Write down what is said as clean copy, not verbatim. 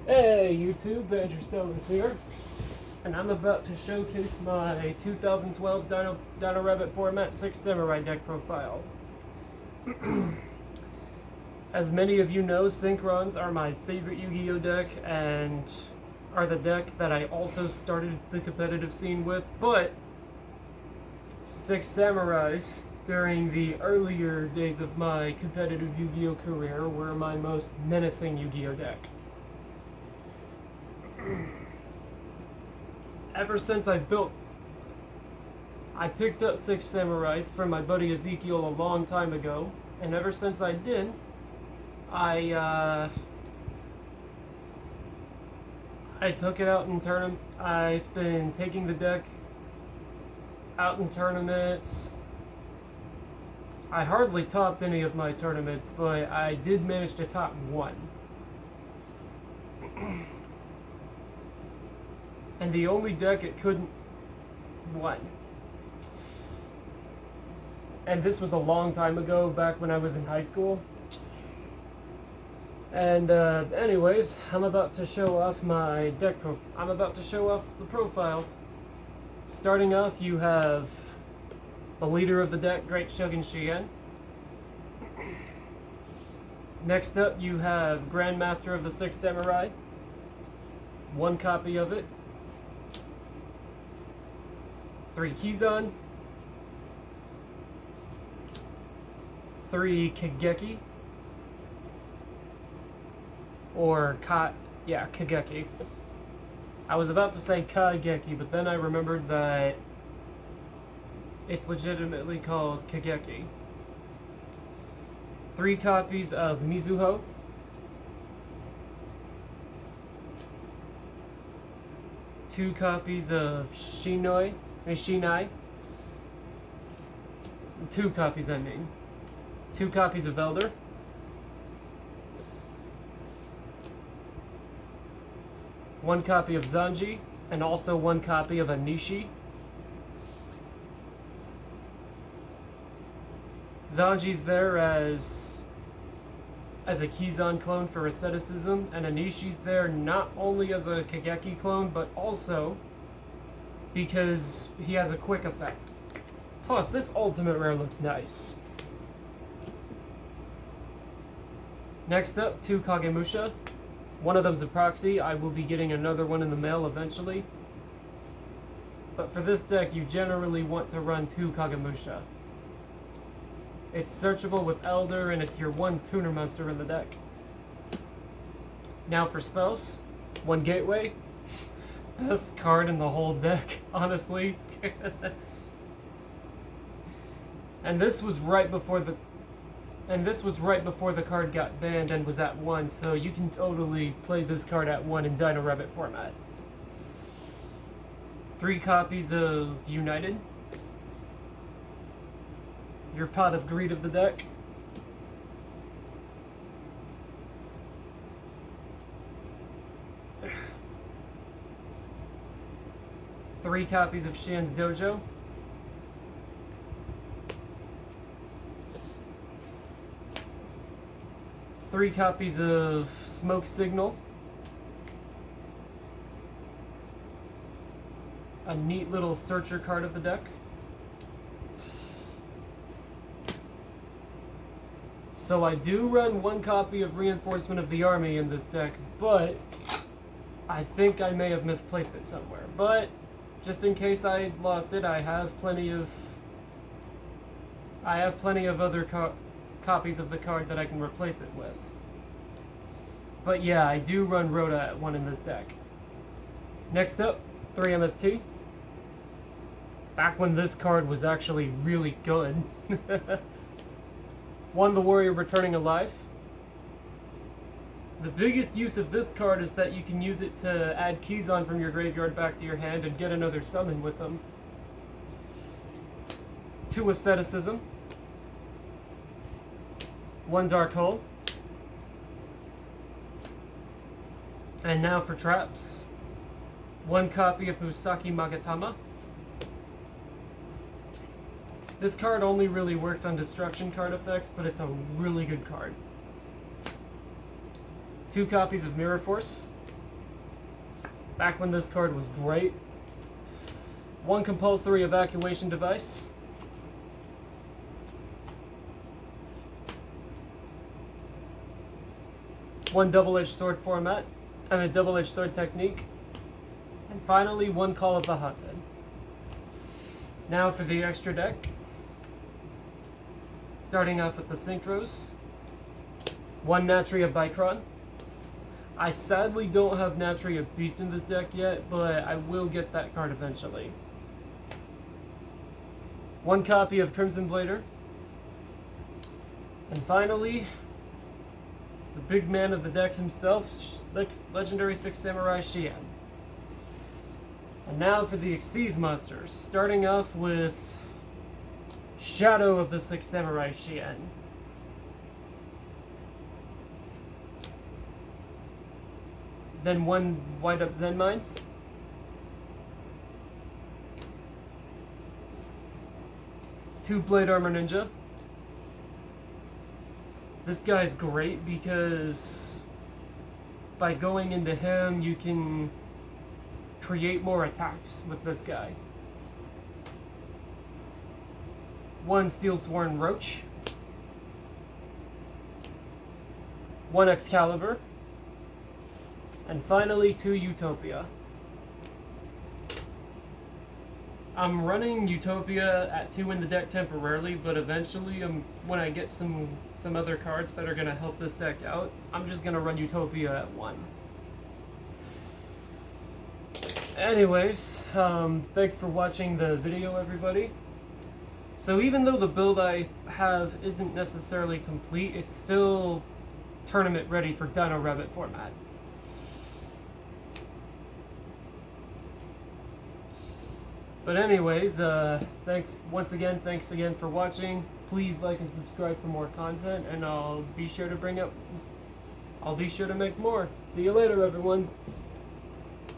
Hey YouTube, Andrew Sellers here, and I'm about to showcase my 2012 Dino Rabbit format 6 Samurai deck profile. As many of you know, Synchrons are my favorite Yu-Gi-Oh deck and are the deck that I also started the competitive scene with, but 6 Samurais during the earlier days of my competitive Yu-Gi-Oh career were my most menacing Yu-Gi-Oh deck. Ever since I picked up 6 Samurais from my buddy Ezekiel a long time ago, and ever since I did, I took it out in tournament. I've been taking the deck out in tournaments. I hardly topped any of my tournaments, but I did manage to top one. And the only deck it couldn't win. And this was a long time ago, back when I was in high school. And anyways, I'm about to show off my deck I'm about to show off the profile. Starting off, you have the leader of the deck, Great Shogun Shien. Next up, you have Grandmaster of the 6 Samurai. One copy of it. 3 Kizan, 3 Kageki, or Kageki. I was about to say Kageki, but then I remembered that it's legitimately called Kageki. 3 copies of Mizuho, 2 copies of Shinai. 2 copies, I mean. 2 copies of Elder. 1 copy of Zanji, and also 1 copy of Anishi. Zanji's there as a Kizan clone for asceticism, and Anishi's there not only as a Kageki clone, but also because he has a quick effect. Plus, this ultimate rare looks nice. Next up, 2 Kagemusha. One of them's a proxy. I will be getting another one in the mail eventually. But for this deck, you generally want to run 2 Kagemusha. It's searchable with Elder, and it's your 1 tuner monster in the deck. Now for spells, 1 Gateway. Best card in the whole deck, honestly. And this was right before the card got banned and was at 1, so you can totally play this card at 1 in Dino Rabbit format. 3 copies of United. Your Pot of Greed of the deck. 3 copies of Shan's Dojo. 3 copies of Smoke Signal. A neat little searcher card of the deck. So I do run 1 copy of Reinforcement of the Army in this deck, but I think I may have misplaced it somewhere. But just in case I lost it, I have plenty of other copies of the card that I can replace it with. But yeah, I do run Rhoda at 1 in this deck. Next up, 3 MST. Back when this card was actually really good. 1 The Warrior Returning Alive. The biggest use of this card is that you can use it to add Kizan from your graveyard back to your hand and get another summon with them. 2 Asceticism. 1 Dark Hole. And now for traps. 1 copy of Musaki Magatama. This card only really works on destruction card effects, but it's a really good card. 2 copies of Mirror Force. back when this card was great. 1 compulsory evacuation device. 1 double-edged sword format. Double-edged sword technique. And finally, 1 Call of the Hunted. Now for the extra deck. Starting off with the Synchros. 1 Natria Bicron. I sadly don't have Natria Beast in this deck yet, but I will get that card eventually. 1 copy of Crimson Blader. And finally, the big man of the deck himself, Legendary 6 Samurai Xian. And now for the Xyz monsters, starting off with Shadow of the 6 Samurai Xian. Then 1 White Up Zen Mines. 2 Blade Armor Ninja. This guy's great because by going into him, you can create more attacks with this guy. 1 Steel Sworn Roach. 1 Excalibur. And finally, 2 Utopia. I'm running Utopia at 2 in the deck temporarily, but eventually, when I get some other cards that are going to help this deck out, I'm just going to run Utopia at 1. Anyways, thanks for watching the video, everybody. So even though the build I have isn't necessarily complete, it's still tournament ready for Dino Rabbit format. But anyways, thanks again for watching. Please like and subscribe for more content, and I'll be sure to make more. See you later, everyone.